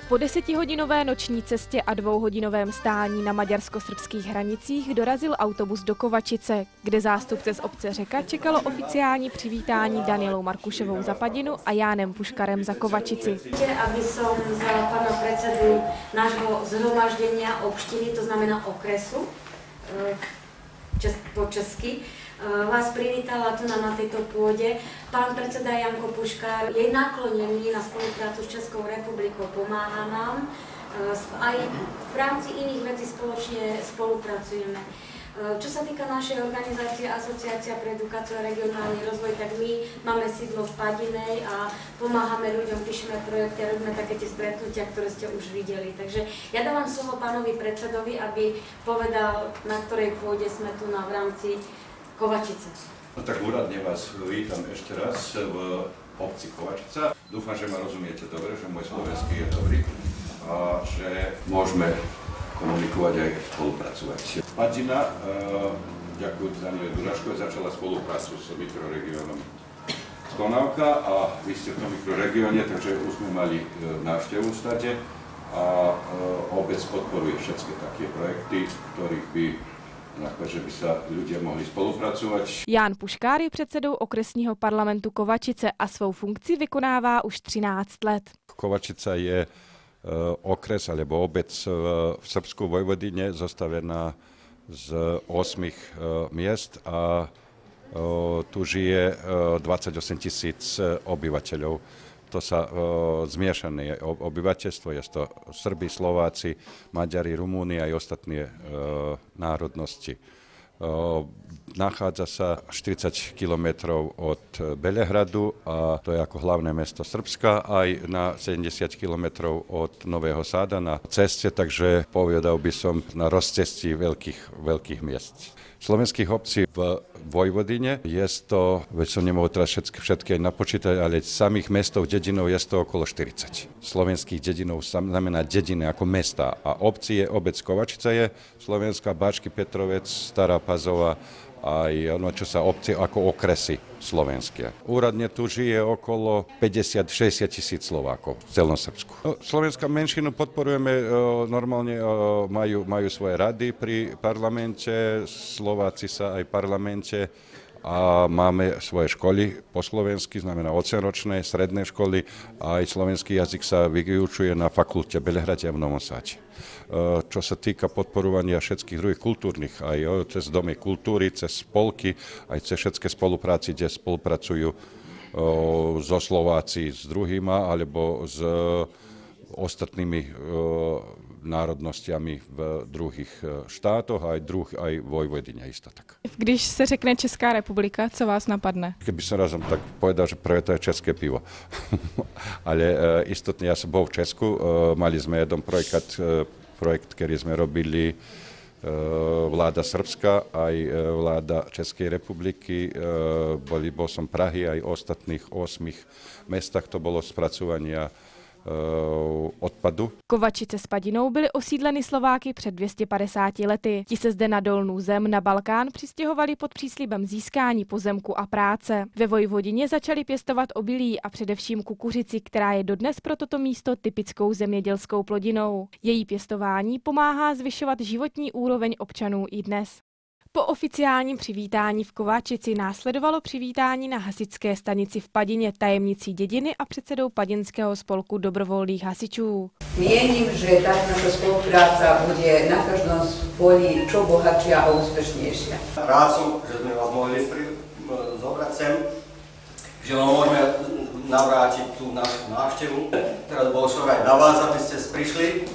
Po 10hodinové noční cestě a 2hodinovém stání na maďarsko-srbských hranicích dorazil autobus do Kovačice, kde zástupce z obce Řeka čekalo oficiální přivítání Danielou Markušovou za Padinu a Jánem Puškarem za Kovačici. Aby som za pána predsedu nášho zhromaždenia obštiny, to znamená okresu, po česky, vás privítala tu na tejto pôde. Pán predseda Janko Puškár je naklonený na spoluprácu s Českou republikou, pomáha nám. Aj v rámci iných vecí spoločne spolupracujeme. Čo sa týka našej organizácie Asociácia pre edukáciu a regionálny rozvoj, tak my máme sídlo v Padinej a pomáhame ľuďom, píšeme projekty a robíme také tie stretnutia, ktoré ste už videli. Takže ja dávam slovo pánovi predsedovi, aby povedal, na ktorej pôde sme tu v rámci Kovačice. No tak úradne vás vítam ešte raz v obci Kovačica. Dúfam, že ma rozumiete dobre, že môj slovenský je dobrý a že môžeme komunikovať aj spolupracovať. Padina, ďakujem Daniele Duraškovej, začala spoluprácu s mikroregiónom Stonavka a vy ste v tom mikroregióne, takže už sme mali návštevu v stade a obec podporuje všetky také projekty, ktorých že by sa ľudia mohli spolupracovať. Ján Puškár je předsedou okresního parlamentu Kovačice a svou funkci vykonává už 13 let. Kovačica je okres alebo obec v Srbsku Vojvodine zostavená z 8 miest a tu žije 28 000 obyvateľov. To sa zmiešané obyvateľstvo, je to Srbi, Slováci, Maďari, Rumúni aj ostatné národnosti. Nachádza sa 40 kilometrov od Belehradu a to je ako hlavné mesto Srbska, aj na 70 kilometrov od Nového Sada na ceste, takže povedal by som na rozcestí veľkých miest. Slovenských obcí v Vojvodine je to, veď som nemohol teraz všetky napočítať, ale samých mestov, dedinov je to okolo 40. Slovenských dedinov znamená dediny ako mesta a obcí je obec Kovačica je Slovenská, Bačky, Petrovec, Stará Pazova aj ono, čo sa obci ako okresy slovenské. Úradne tu žije okolo 50-60 tisíc Slovákov v celom Srbsku. Slovenská menšinu podporujeme, normálne majú svoje rady pri parlamente, Slováci sa aj v parlamente a máme svoje školy po slovensky, znamená 8-ročné, stredné školy a aj slovenský jazyk sa vyučuje na fakulte Belehrade a v Novom Sade. Čo sa týka podporovania všetkých druhých kultúrnych, aj cez domy kultúry, cez spolky, aj cez všetké spolupráci, kde spolupracujú so Slováci s druhýma alebo s ostatnými národnostiami v druhých štátoch a aj Vojvodine isto tak. Když se řekne Česká republika, co vás napadne? Keby som razom tak povedal, že prvé to je české pivo. Ale istotne, ja som bol v Česku, mali sme jeden projekt, ktorý sme robili vláda Srbska, aj vláda Českej republiky. Bol som Prahy, aj ostatných 8 mestách to bolo spracovania odpadu. Kovačice s Padinou byly osídleny Slováky před 250 lety. Ti se zde na dolnou zem na Balkán přistěhovali pod příslibem získání pozemku a práce. Ve Vojvodině začali pěstovat obilí a především kukuřici, která je dodnes pro toto místo typickou zemědělskou plodinou. Její pěstování pomáhá zvyšovat životní úroveň občanů i dnes. Po oficiálním přivítání v Kovačici následovalo přivítání na hasičské stanici v Padině tajemnicí dediny a předsedou Padinského spolku dobrovoľných hasičů. Mienim, že tá naša spolupráca bude na každom poli čo bohatšia a úspešnejšia. Rád som, že sme vás mohli zobrať sem, že vám môžeme navrátiť tú našu návštevu. Teraz bol šor aj na vás, aby ste prišli.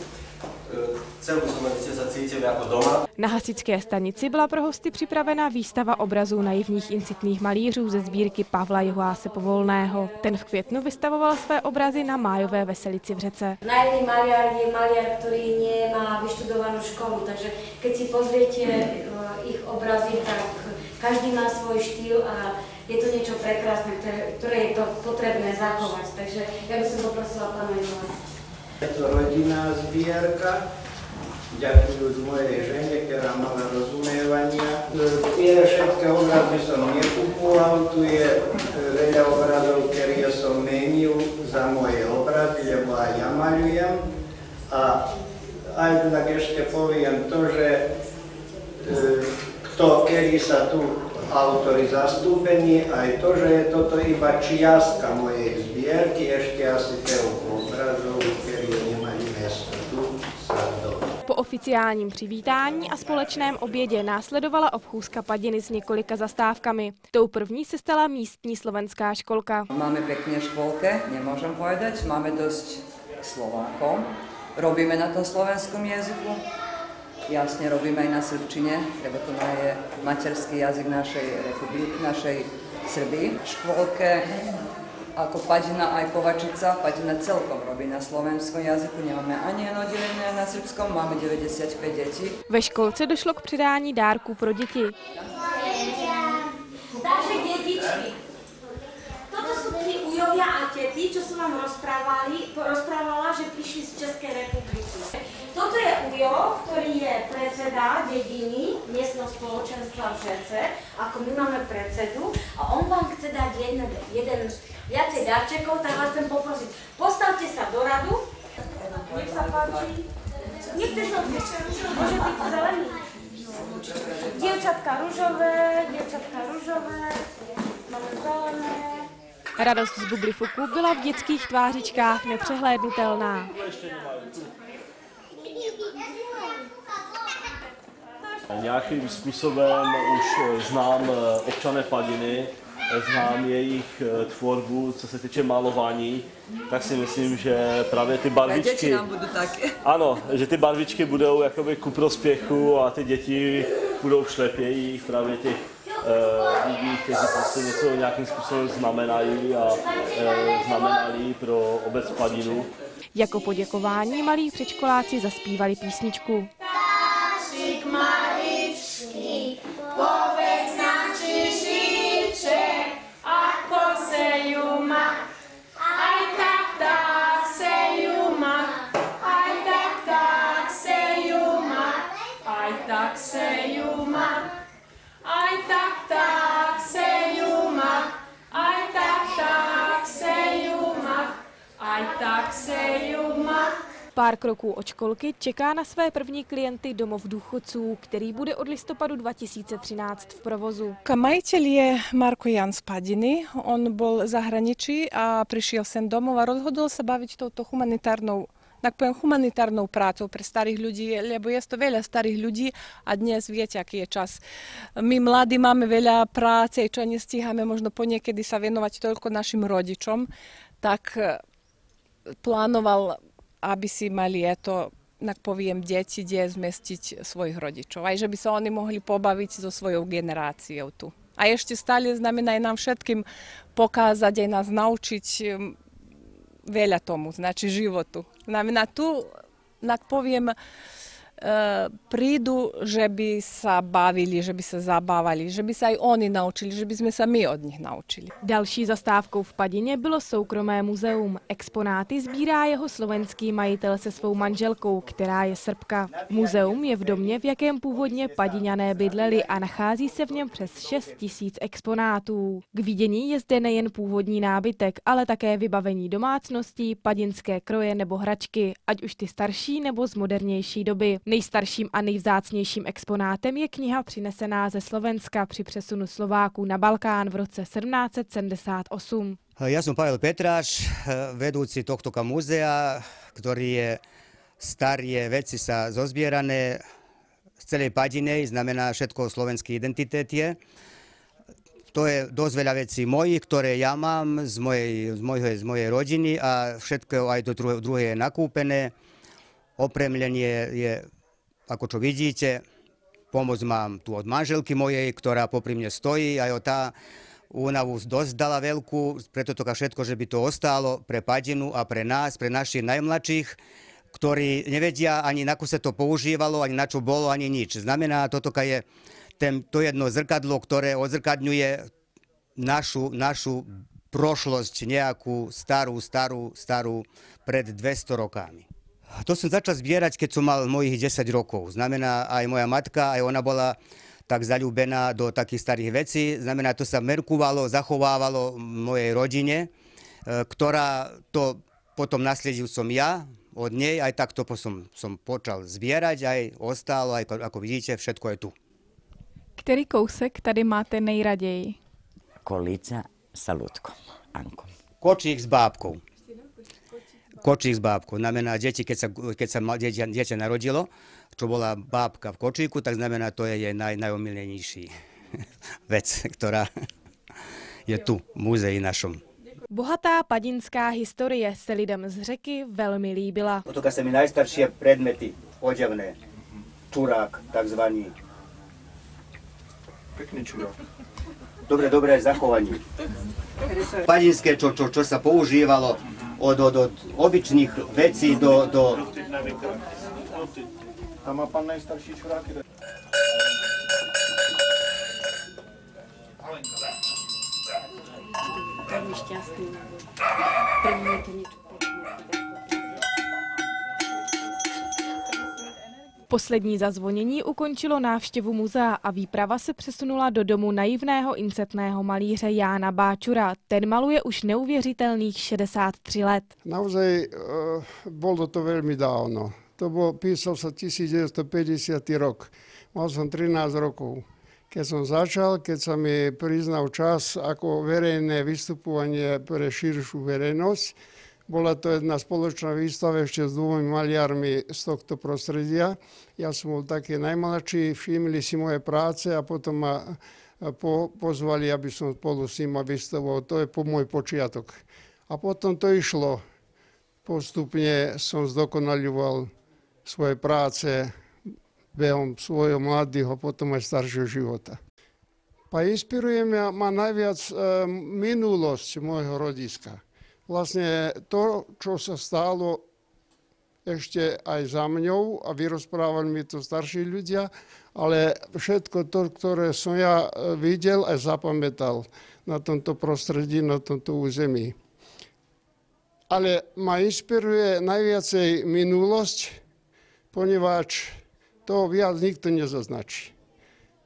Chcel by som, aby ste sa cítili ako doma. Na hasičské stanici byla pro hosty připravena výstava obrazů naivních incitných malířů ze sbírky Pavla Juháse Povolného. Ten v květnu vystavoval své obrazy na májové veselici v Řece. Naivný maliar je maliar, ktorý nemá vyštudovanú školu, takže keď si pozriete ich obrazy, tak každý má svoj štýl a je to niečo prekrásne, ktoré je to potrebné zachovať. Takže ja by som poprosila pána Juhása. Je to rodinná zbierka. Ďakujem mojej žene, ktorá mala rozumievania. Tie všetké obrazy som nekupoval, tu je veľa obrazov, ktoré som menil za moje obrazy, lebo aj ja maľujem. A aj tak ešte poviem to, že kto, kedy sa tu autori zastúpení, aj to, že je toto iba čiastka mojej zbierky, ešte asi toľko obrazov, ktorí nemají miesto tu sa do. Po oficiálním přivítání a společném obědě následovala obchůzka Padiny s několika zastávkami. Tou první se stala místní slovenská školka. Máme pekne škôlke, nemôžem povedať, máme dosť Slovákov. Robíme na tom slovenskom jazyku, jasne robíme aj na srbčine, lebo to je materský jazyk našej republiky, našej Srbii. Škôlke ako Padina aj Kovačica, Padina celkom robí na slovenskom jazyku, nemáme ani jedno oddelenie na srbskom, máme 95 detí. Ve školce došlo k předání dárků pro děti. Takže detičky, toto sú tí ujovia a tety, čo som vám rozprávala, že prišli z Českej republiky. Toto je ujo, ktorý je predseda dediny, miestneho spoločenstva v Žece, ako my máme predsedu, a on vám chce dať jeden viacej darčekov, tak vás chcem poprosiť. Postavte sa do radu, nech sa páči. Niektorí môže byť zelený. Dievčatka ružové, máme zelené. Radost z Bublifuku byla v dětských tvářičkách nepřehlédnutelná. Nějakým způsobem už znám občané Padiny, znám jejich tvorbu, co se týče malování, tak si myslím, že právě ty barvičky... Děti nám budou taky. Ano, že ty barvičky budou jakoby ku prospěchu a ty děti budou v šlepějích právě těch lidí, kteří prostě něco nějakým způsobem znamenají a znamenali pro obec Padinu. Jako poděkování malí předškoláci zaspívali písničku. Ptáčik maličký, povedz nám, či žiče, ako sejú ma. Aj tak sejú ma, aj tak sejú ma, aj tak sejú ma, aj tak sejú ma, aj tak sejú ma, aj tak sejú ma. Pár kroků od školky čeká na své první klienty domov důchodců, který bude od listopadu 2013 v provozu. Majiteľ je Marko Jan z Padiny. On bol v zahraničí a prišiel sem domov a rozhodol sa baviť touto humanitárnou prácou pre starých ľudí, lebo je to veľa starých ľudí a dnes viete, aký je čas. My mladí máme veľa práce, čo nestíhame možno poniekedy sa venovať toľko našim rodičom, tak plánoval, aby si mali tak poviem, deti, kde zmestiť svojich rodičov. Aj že by sa oni mohli pobaviť so svojou generáciou tu. A ešte stále znamená aj nám všetkým pokázať, aj nás naučiť veľa tomu, znači životu. Znamená tu, tak poviem, prídu, že by sa bavili, že by sa zabávali, že by sa aj oni naučili, že by sme sa my od nich naučili. Další zastávkou v Padině bylo soukromé muzeum. Exponáty sbírá jeho slovenský majitel se svou manželkou, která je Srbka. Muzeum je v domě, v jakém původně Padiňané bydleli a nachází se v něm přes 6 000 exponátů. K vidění je zde nejen původní nábytek, ale také vybavení domácností, padinské kroje nebo hračky, ať už ty starší nebo z modernější doby. Nejstarším a nejvzácnějším exponátem je kniha přinesená ze Slovenska při přesunu Slováků na Balkán v roce 1778. Ja som Pavel Petráš, vedúci tohto muzea, ktorý je staré veci sa zozbierané z celej Padiny, znamená všetko slovenský identitet je. To je dosť veľa vecí mojich, ktoré ja mám z mojej rodiny a všetko aj to druhé je nakúpené. Opremlenie je, ako čo vidíte, pomoc mám tu od manželky mojej, ktorá popri mne stojí, aj tá únavu dosť dala veľkú, preto to všetko, že by to ostalo pre Padinu a pre nás, pre našich najmladších, ktorí nevedia ani na ko sa to používalo, ani na čo bolo, ani nič. Znamená, toto je to jedno zrkadlo, ktoré odzrkadňuje našu prošlosť, nejakú starú pred 200 rokami. To som začal zbierať, keď som mal mojich 10 rokov. Znamená, aj moja matka, aj ona bola tak zaľúbená do takých starých vecí. Znamená, to sa merkovalo, zachovávalo mojej rodine, ktorá to potom nasledil som ja, od nej, aj takto som počal zbierať, aj ostalo, aj ako vidíte, všetko je tu. Který kousek tady máte nejraději? Kolica sa ľudkom, Ankom. Kočík s bábkou. Kočík s bábkou. Znamená, keď sa dieťa narodilo, čo bola bábka v kočíku, tak znamená, to je jej najomilnejší vec, ktorá je tu v múzei našom. Bohatá padinská historie se lidem z Řeky velmi líbila. Tuto sa mi najstaršie predmety odevné. Čurák, takzvaný. Pekný čurák. Dobre zachovaní. Padinské, čo sa používalo od obyčných vecí do... Tam má pán najstarší čuráky. Veľmi šťastný. Pre mňa je to niečo Poslední zazvonění ukončilo návštěvu muzea a výprava se přesunula do domu naivného incetného malíře Jána Báčura. Ten maluje už neuvěřitelných 63 let. Naozaj bolo to veľmi dávno. Písal sa 1950 rok. Mal som 13 rokov. Keď som začal, keď sa mi priznal čas ako verejné vystupovanie pre širšiu verejnosť, bola to jedna spoločná výstava ešte s dvomi maliarmi z tohto prostredia. Ja som bol taký najmladší, všimli si moje práce a potom ma pozvali, aby som spolu s nimi vystavoval. To je môj počiatok. A potom to išlo. Postupne som zdokonaľoval svoje práce behom svojho mladého, potom aj staršieho života. Pa inspiruje ma najviac minulosť môjho rodiska. Vlastne to, čo sa stalo ešte aj za mňou a vyrozprávali mi to starší ľudia, ale všetko to, ktoré som ja videl a zapamätal na tomto prostredí, na tomto území. Ale ma inspiruje najviacej minulosť, ponieważ to viac nikto nezaznačí.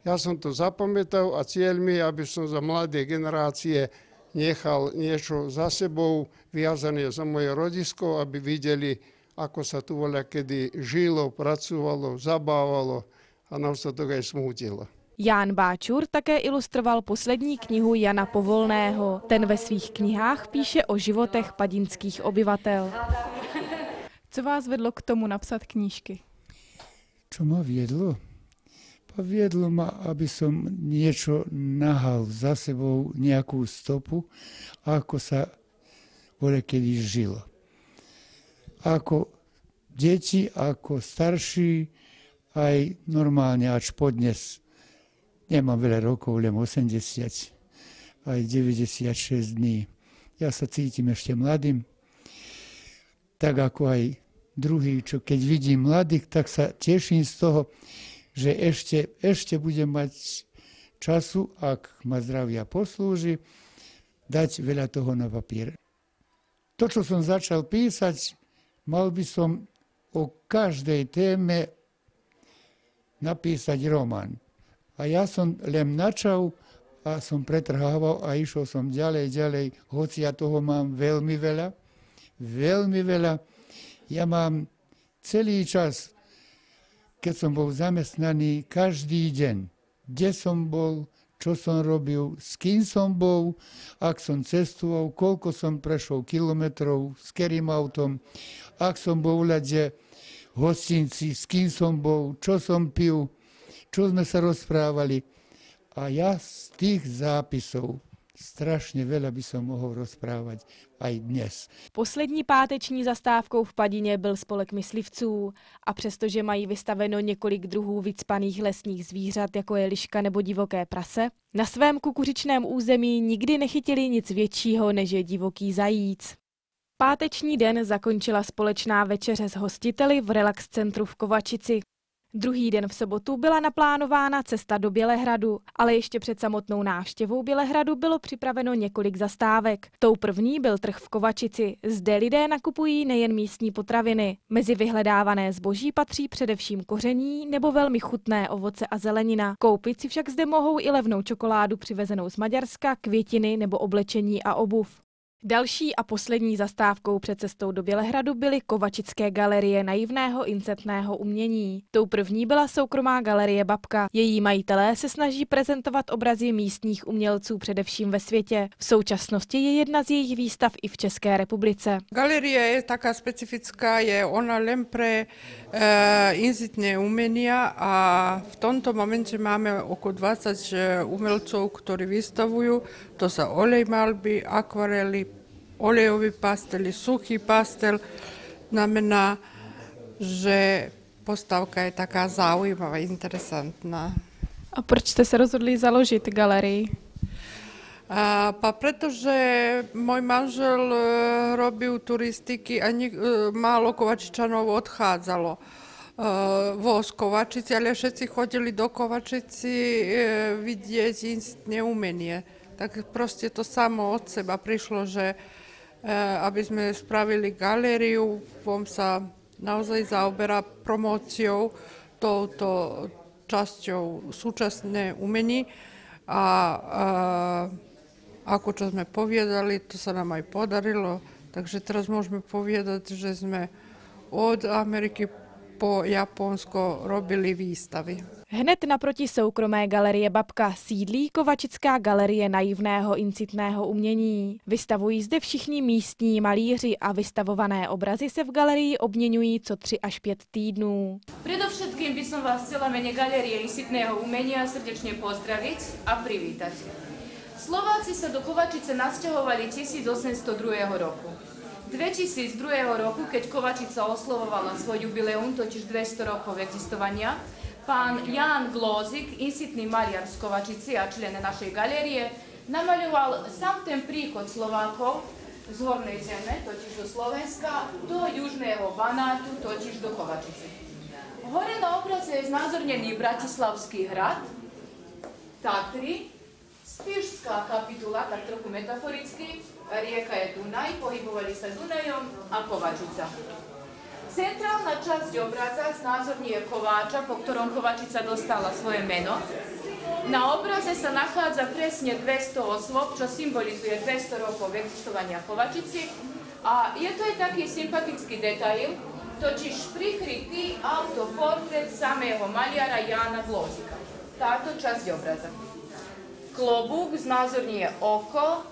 Ja som to zapamätal a cieľ mi, aby som za mladé generácie nechal niečo za sebou, viazané za moje rodisko, aby videli, ako sa tu voľakedy žilo, pracovalo, zabávalo a naostatok aj smútilo. Ján Báčur také ilustroval poslední knihu Jana Povolného. Ten ve svých knihách píše o životech padinských obyvatel. Co vás vedlo k tomu napsat knížky? Čo ma viedlo? Viedlo ma, aby som niečo nahal za sebou, nejakú stopu, ako sa voľakedy žilo. Ako deti, ako starší, aj normálne až podnes. Nemám veľa rokov, len 80, aj 96 dní. Ja sa cítim ešte mladým, tak ako aj druhý, čo keď vidím mladých, tak sa teším z toho, že ešte budem mať času, ak ma zdravia poslúži, dať veľa toho na papier. To, čo som začal písať, mal by som o každej téme napísať román. A ja som len načal a som pretrhával a išiel som ďalej, hoci ja toho mám veľmi veľa. Ja mám celý čas, keď som bol zamestnaný, každý deň, kde som bol, čo som robil, s kým som bol, ak som cestoval, koľko som prešiel kilometrov, s ktorým autom, ak som bol v hostinci, s kým som bol, čo som pil, čo sme sa rozprávali. A ja z tých zápisov strašne veľa by som mohol rozprávať aj dnes. Poslední páteční zastávkou v Padině byl spolek myslivců a přestože mají vystaveno několik druhů vycpaných lesních zvířat, jako je liška nebo divoké prase, na svém kukuřičném území nikdy nechytili nic většího, než je divoký zajíc. Páteční den zakončila společná večeře s hostiteli v relax centru v Kovačici. Druhý den v sobotu byla naplánována cesta do Bělehradu, ale ještě před samotnou návštěvou Bělehradu bylo připraveno několik zastávek. Tou první byl trh v Kovačici. Zde lidé nakupují nejen místní potraviny. Mezi vyhledávané zboží patří především koření nebo velmi chutné ovoce a zelenina. Koupit si však zde mohou i levnou čokoládu přivezenou z Maďarska, květiny nebo oblečení a obuv. Další a poslední zastávkou před cestou do Bělehradu byly Kovačické galerie naivného incetného umění. Tou první byla soukromá galerie Babka. Její majitelé se snaží prezentovat obrazy místních umělců především ve světě. V současnosti je jedna z jejich výstav i v České republice. Galerie je taká specifická, je ona len pre incitné umenia a v tomto momente máme okolo 20 umelcov, ktorí vystavujú. To sa olej malby, akvarely, olejový pastel, suchý pastel. Znamená, že postavka je taká zaujímavá, interesantná. A proč jste se rozhodli založit galerii? Pretože môj manžel robil turistiky a málo Kovačičanov odchádzalo vo Kovačici, ale všetci chodili do Kovačici vidieť incitné umenie. Tak proste to samo od seba prišlo, že aby sme spravili galériu, on sa naozaj zaoberá promóciou touto časťou súčasné umení a ako čo sme povedali, to sa nám aj podarilo, takže teraz môžeme povedať, že sme od Ameriky po Japonsko robili výstavy. Hned naproti soukromé galerie Babka sídlí Kovačická galerie naivného incitného umění. Vystavují zde všichni místní malíři a vystavované obrazy se v galerii obměňují co 3 až 5 týdnů. Predovšetkým by som vás chcela mene Galerie incitného umenia srdečne pozdraviť a privítať. Slováci sa do Kovačice nasťahovali 1802 roku. 2002 roku, keď Kovačica oslovovala svoj jubileum, totiž 200 rokov existovania, pán Ján Glózik, incitný maliar z Kovačici a člen našej galérie, namaľoval sám ten príchod Slovákov z hornej zeme, totiž do Slovenska, do južného Banátu, totiž do Kovačice. Hore na obraze je znázornený Bratislavský hrad, Tatry, Spišská kapitula, tak trochu metaforicky, rieka je Dunaj, pohybovali sa Dunajom a Kovačica. Centrálna časť obraza znázorňuje Kováča, po ktorom Kovačica dostala svoje meno. Na obraze sa nachádza presne 200 osôb, čo symbolizuje 200 rokov existovania Kovačici. A je to aj taký sympatický detail, totiž prikrytý autoportrét samého maliara Jána Glózika. Táto časť obraza. Klobúk znázorňuje oko,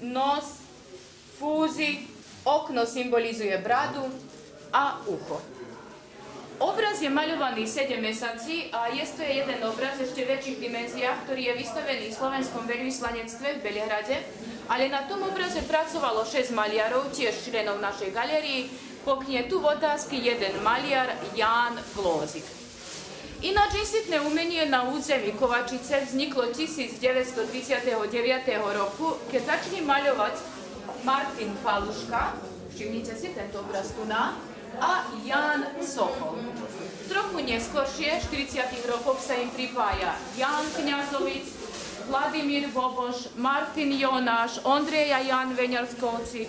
nos, fúzy, okno symbolizuje bradu a ucho. Obraz je maľovaný 7 mesiací a je to jeden obraz ešte v väčších dimenziách, ktorý je vystavený v Slovenskom veľvyslanectve v Belehrade, ale na tom obraze pracovalo 6 maliarov, tiež členov našej galérii, poknie tu v otázky jeden maliar Ján Glózik. Ináč incitné umenie na území Kovačice vzniklo 1939 roku, keď začali maľovať Martin Paluška, všimnite si tento obraz tu na, a Ján Sochol. Trochu neskôršie, v 40. rokoch sa im pripája Ján Kňazovic, Vladimír Boboš, Martin Jonáš, Ondrej a Ján Veňarskovci,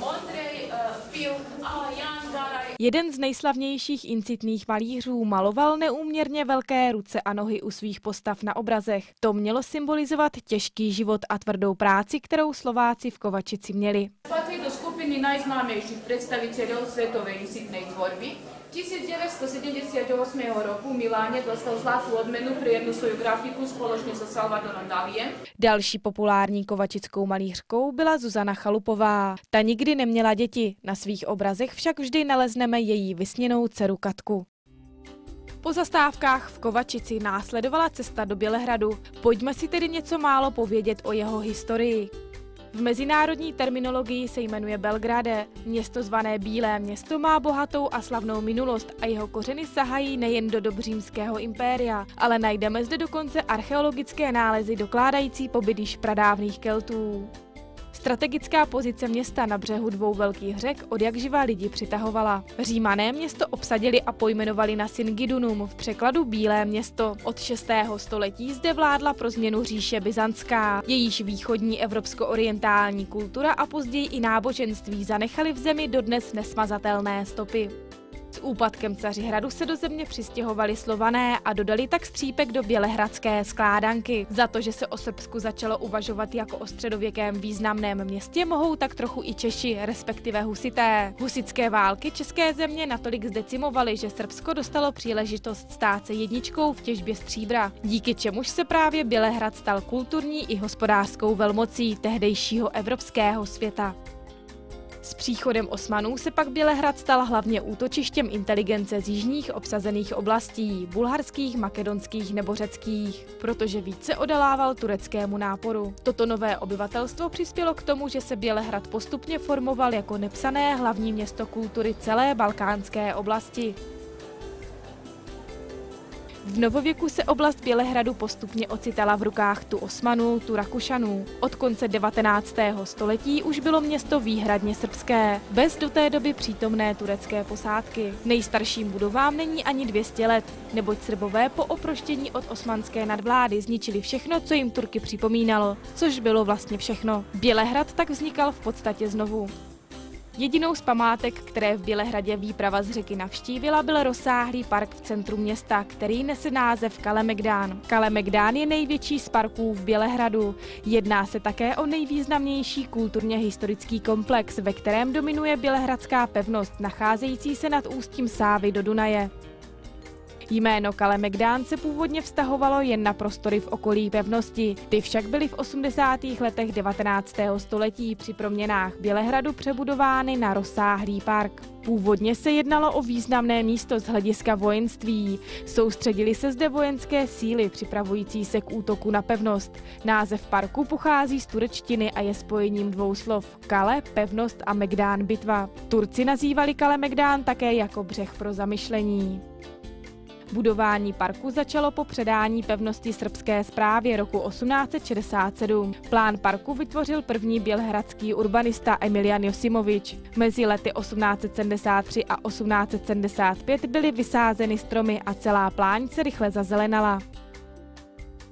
Ondrej Pil a Ján Garaj. Jeden z nejslavnějších incitných malířů maloval neúměrně velké ruce a nohy u svých postav na obrazech. To mělo symbolizovat těžký život a tvrdou práci, kterou Slováci v Kovačici měli. Patrí do skupiny najznámejších predstaviteľov svetovej incitnej tvorby. 1978 roku v Miláne dostal zlatú odmenu pre jednu svoju grafiku spoločne so Salvadorom Daliem. Další populární kovačickou malířkou byla Zuzana Chalupová. Ta nikdy neměla děti, na svých obrazech však vždy nalezneme její vysněnou dceru Katku. Po zastávkách v Kovačici následovala cesta do Bělehradu. Pojďme si tedy něco málo povědět o jeho historii. V mezinárodní terminologii se jmenuje Belgrade. Město zvané Bílé město má bohatou a slavnou minulost a jeho kořeny sahají nejen do dob římského impéria, ale najdeme zde dokonce archeologické nálezy dokládající pobyt již pradávných Keltů. Strategická pozice města na břehu dvou velkých řek odjakživa lidi přitahovala. Římané město obsadili a pojmenovali na Singidunum, v překladu Bílé město. Od 6. století zde vládla pro změnu říše byzantská. Jejíž východní evropsko-orientální kultura a později i náboženství zanechali v zemi dodnes nesmazatelné stopy. S úpadkem Cařihradu se do země přistěhovali Slované a dodali tak střípek do bělehradské skládanky. Za to, že se o Srbsku začalo uvažovat jako o středověkém významném městě, mohou tak trochu i Češi, respektive husité. Husitské války české země natolik zdecimovaly, že Srbsko dostalo příležitost stát se jedničkou v těžbě stříbra, díky čemuž se právě Bělehrad stal kulturní i hospodářskou velmocí tehdejšího evropského světa. S příchodem Osmanů se pak Bělehrad stal hlavně útočištěm inteligence z jižních obsazených oblastí, bulharských, makedonských nebo řeckých, protože více odolával tureckému náporu. Toto nové obyvatelstvo přispělo k tomu, že se Bělehrad postupně formoval jako nepsané hlavní město kultury celé balkánské oblasti. V novověku se oblast Bělehradu postupně ocitala v rukách tu Osmanů, tu Rakušanů. Od konce 19. století už bylo město výhradně srbské, bez do té doby přítomné turecké posádky. Nejstarším budovám není ani 200 let, neboť Srbové po oproštění od osmanské nadvlády zničili všechno, co jim Turky připomínalo, což bylo vlastně všechno. Bělehrad tak vznikal v podstatě znovu. Jedinou z památek, které v Bělehradě výprava z řeky navštívila, byl rozsáhlý park v centru města, který nese název Kalemegdán. Kalemegdán je největší z parků v Bělehradu. Jedná se také o nejvýznamnější kulturně historický komplex, ve kterém dominuje bělehradská pevnost, nacházející se nad ústím Sávy do Dunaje. Jméno Kalemegdán se původně vztahovalo jen na prostory v okolí pevnosti. Ty však byly v 80. letech 19. století při proměnách Bělehradu přebudovány na rozsáhlý park. Původně se jednalo o významné místo z hlediska vojenství. Soustředili se zde vojenské síly připravující se k útoku na pevnost. Název parku pochází z turečtiny a je spojením dvou slov Kale, pevnost a Megdán, bitva. Turci nazývali Kalemegdán také jako břeh pro zamyšlení. Budování parku začalo po předání pevnosti srbské správě roku 1867. Plán parku vytvořil první bělehradský urbanista Emilian Josimovič. Mezi lety 1873 a 1875 byly vysázeny stromy a celá pláň se rychle zazelenala.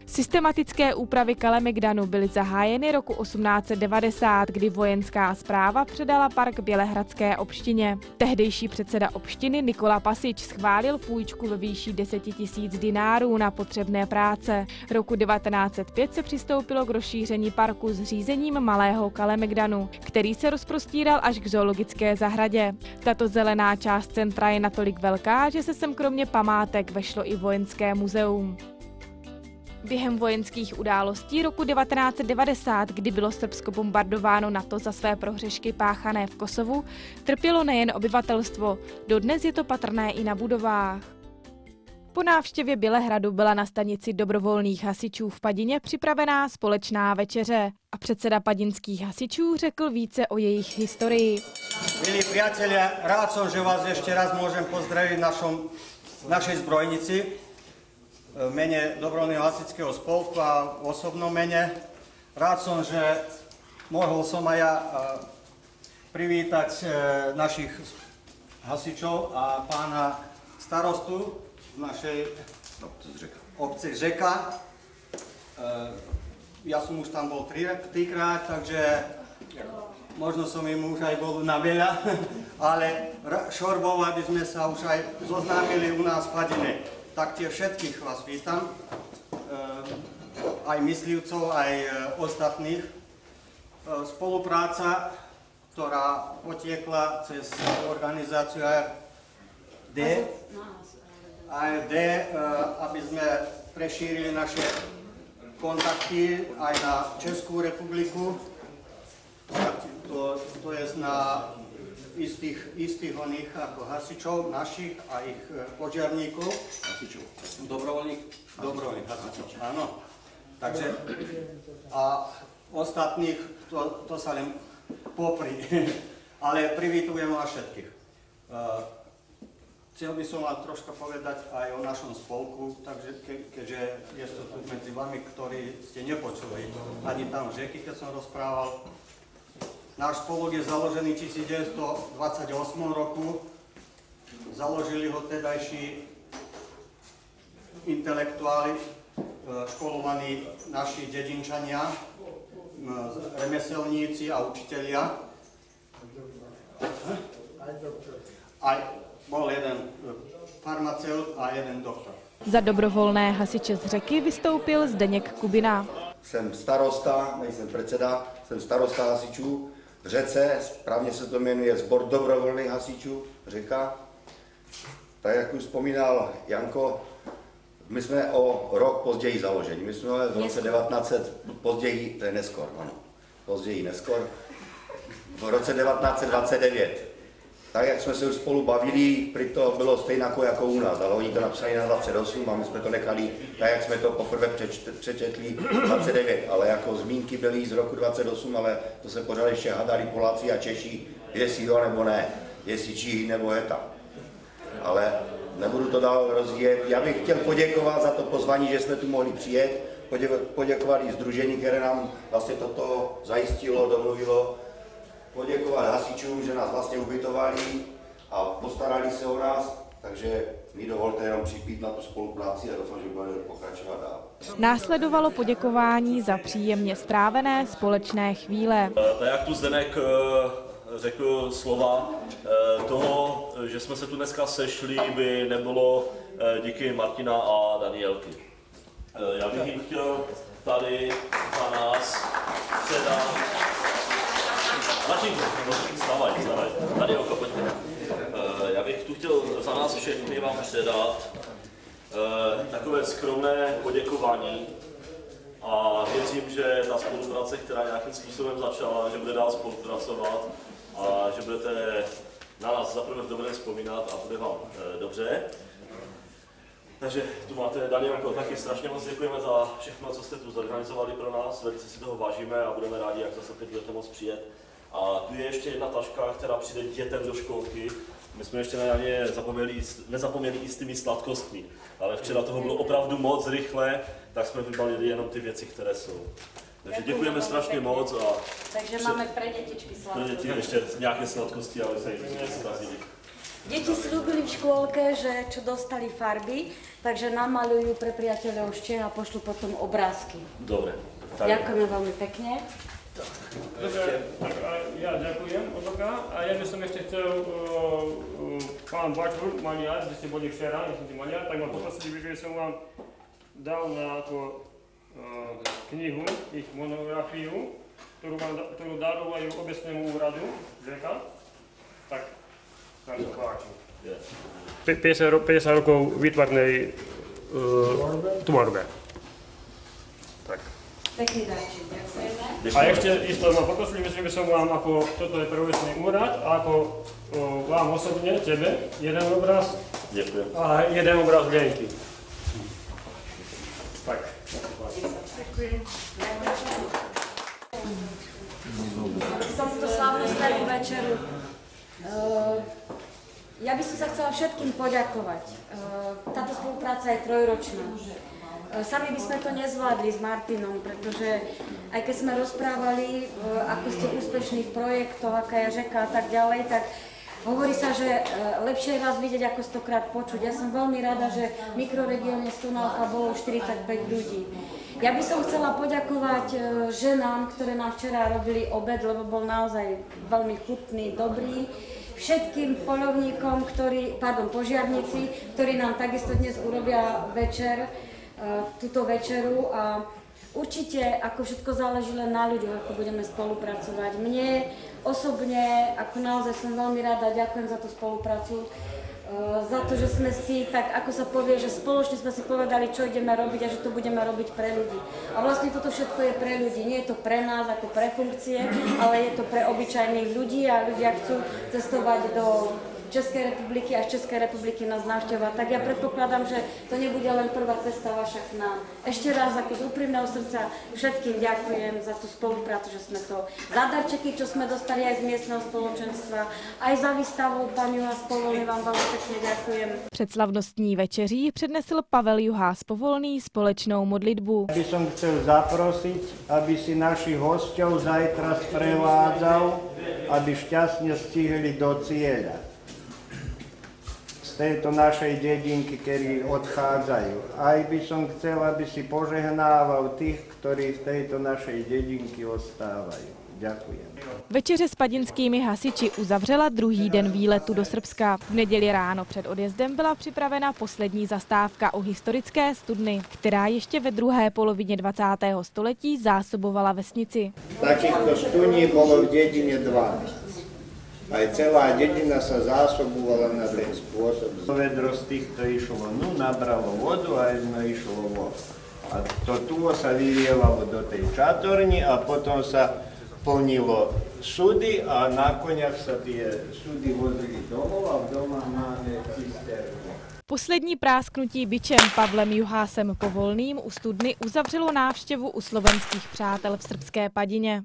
Systematické úpravy Kalemegdanu byly zahájeny roku 1890, kdy vojenská správa předala park bělehradské obštině. Tehdejší předseda obštiny Nikola Pasič schválil půjčku ve výši 10 000 dinárů na potřebné práce. Roku 1905 se přistoupilo k rozšíření parku zřízením malého Kalemegdanu, který se rozprostíral až k zoologické zahradě. Tato zelená část centra je natolik velká, že se sem kromě památek vešlo i vojenské muzeum. Během vojenských událostí roku 1990, kdy bylo Srbsko bombardováno NATO za své prohřešky páchané v Kosovu, trpělo nejen obyvatelstvo, dodnes je to patrné i na budovách. Po návštěvě Bělehradu byla na stanici dobrovolných hasičů v Padině připravená společná večeře a předseda padinských hasičů řekl více o jejich historii. Milí priatelia, rád som, že vás ešte raz môžem pozdraviť v našej zbrojnici. V mene Dobrovoľného hasičského spolku a v osobnom mene. Rád som, že mohol som aj ja privítať našich hasičov a pána starostu z našej obce Žeka. Ja som už tam bol trikrát, takže možno som im už aj bol na veľa, ale šorbov, aby sme sa už aj zoznámili u nás v Padine. Taktiež všetkých vás vítam, aj myslivcov, aj ostatných. Spolupráca, ktorá potiekla cez organizáciu AFD, aby sme prešírili naše kontakty aj na Českú republiku, to je na istých oných ako hasičov, našich a ich požiarníkov. Hasičov. Dobrovoľných hasičov, áno. Takže a ostatných, to sa len popri, ale privítujem vás všetkých. Chcel by som vám troška povedať aj o našom spolku, takže keďže je to tu medzi vami, ktorí ste nepočuli ani tam v Žeky, keď som rozprával. Náš spolok je založený v 1928 roku. Založili ho tedajší intelektuáli, školovaní naši dedinčania, remeselníci a učitelia. bol jeden farmaceut a jeden doktor. Za dobrovolné hasiče z Řeky vystoupil Zdeněk Kubina. Jsem starosta, nejsem predseda, jsem starosta hasičů v Řece, správně se to jmenuje Sbor dobrovolných hasičů Řeka. Tak jak už vzpomínal Janko, my jsme o rok později založeni. My jsme v roce 1900, později, to je neskôr, ano, později neskôr, v roce 1929. Tak jak jsme se už spolu bavili, to bylo stejně jako u nás, ale oni to napsali na 28 a my jsme to nechali tak, jak jsme to poprvé přečetli 29, ale jako zmínky byly z roku 28, ale to se pořád ještě hádali Poláci a Češi, jestli jo nebo ne, jestli Číhy nebo Heta. Ale nebudu to dál rozvíjet. Já bych chtěl poděkovat za to pozvání, že jsme tu mohli přijet, poděkovat i sdružení, které nám vlastně toto zajistilo, domluvilo, poděkovat hasičům, že nás vlastně ubytovali a postarali se o nás, takže mi dovolte jenom připít na tu spolupráci a doufám, že budeme pokračovat dál. Následovalo poděkování za příjemně strávené společné chvíle. Tak jak tu Zdeněk řekl slova toho, že jsme se tu dneska sešli, by nebylo díky Martina a Danielky. Já bych jim chtěl tady za nás předat. Martin, vstávaj. Tady oko, pojďme. Já bych tu chtěl za nás všechny vám předat takové skromné poděkování a věřím, že ta spolupráce, která nějakým způsobem začala, že bude dál spolupracovat a že budete na nás zaprvé dobře vzpomínat a bude vám dobře. Takže tu máte, Danielko, taky strašně moc děkujeme za všechno, co jste tu zorganizovali pro nás, velice si toho vážíme a budeme rádi, jak zase teď budete moct přijet. A tu je ještě jedna taška, která přijde dětem do školky. My jsme ještě na ně nezapomněli i s těmi sladkostmi, ale včera toho bylo opravdu moc rychle, tak jsme vybalili jenom ty věci, které jsou. Takže děkujeme strašně moc. A takže máme pre detičky sladkosti. Pro děti ještě nějaké sladkosti, ale se jim zrazili. Deti slúbili v škôlke, že čo dostali farby, takže namalujú pre priateľov z Čech a pošlu potom obrázky. Dobre. Ďakujeme veľmi pekne. Dobre, tak ja ďakujem, Odoka, a ja by som ešte chcel pán Bačur, maliar, kde ste boli včera, ja som tým maliar, tak ma poprosili, že som vám dal na ako knihu, ich monografiu, ktorú darovajú obecnému úradu Žeka. Tak, nám sa páči. 50 rokov výtvarnej tvorbe. Tak. Pekný dáček, ďakujeme. A ešte isto ma poprosili, že by som vám, ako toto je prvobecný úrad, a ako vám osobne, tebe, jeden obraz a jeden obraz Lenky. Tak. Ďakujem. K tomuto slávnostnému večeru. Ja by som sa chcela všetkým poďakovať. Táto spolupráca je trojročná. Sami by sme to nezvládli s Martinom, pretože aj keď sme rozprávali, ako ste úspešní v projektoch, aká je Žeka a tak ďalej, tak hovorí sa, že lepšie je vás vidieť ako 100-krát počuť. Ja som veľmi rada, že v mikroregióne Stonálka bolo 45 ľudí. Ja by som chcela poďakovať ženám, ktoré nám včera robili obed, lebo bol naozaj veľmi chutný, dobrý. Všetkým poľovníkom, požiarníci, ktorí nám takisto dnes urobia večer, túto večeru a určite ako všetko záleží len na ľuďoch, ako budeme spolupracovať. Mne osobne, ako naozaj som veľmi rada, ďakujem za tú spoluprácu, za to, že sme si, tak ako sa povie, že spoločne sme si povedali, čo ideme robiť a že to budeme robiť pre ľudí. A vlastne toto všetko je pre ľudí, nie je to pre nás ako pre funkcie, ale je to pre obyčajných ľudí a ľudia chcú cestovať do Českej republiky a z Českej republiky nás navštevovať. Tak ja predpokladám, že to nebude len prvá cesta vaša k nám. Ešte raz ako z úprimného srdca všetkým ďakujem za tú spoluprácu, že sme to za darčeky, čo sme dostali aj z miestneho spoločenstva, aj za výstavu pani Juhás Povolný, vám veľmi pekne ďakujem. Před slavnostní večeří přednesl Pavel Juhás Povolný společnou modlitbu. By som chcel zaprosiť, aby si našich hostov zajtra sprevádzal, aby šťastne stihli do cieľa. Z tejto našej dedinky, ktorí odchádzajú. Aj by som chcel, aby si požehnával tých, ktorí v tejto našej dedinky ostávajú. Ďakujem. Večeře s padinskými hasiči uzavřela druhý den výletu do Srbska. V neděli ráno před odjezdem byla připravena poslední zastávka u historické studny, která ještě ve druhé polovině 20. století zásobovala vesnici. Takýchto studní bolo v dedine 12. Aj celá dedina sa zásobovala na ten spôsob. Vedro z týchto išlo, nabralo vodu a jedno išlo von. A to tuvo sa vylievalo do tej čatorni a potom sa plnilo sudy a na koniach sa tie sudy vozili domov a v doma máme cisternu. Poslední prásknutí bičem Pavlem Juhásem Povolným u studny uzavřelo návštěvu u slovenských přátel v srbské Padině.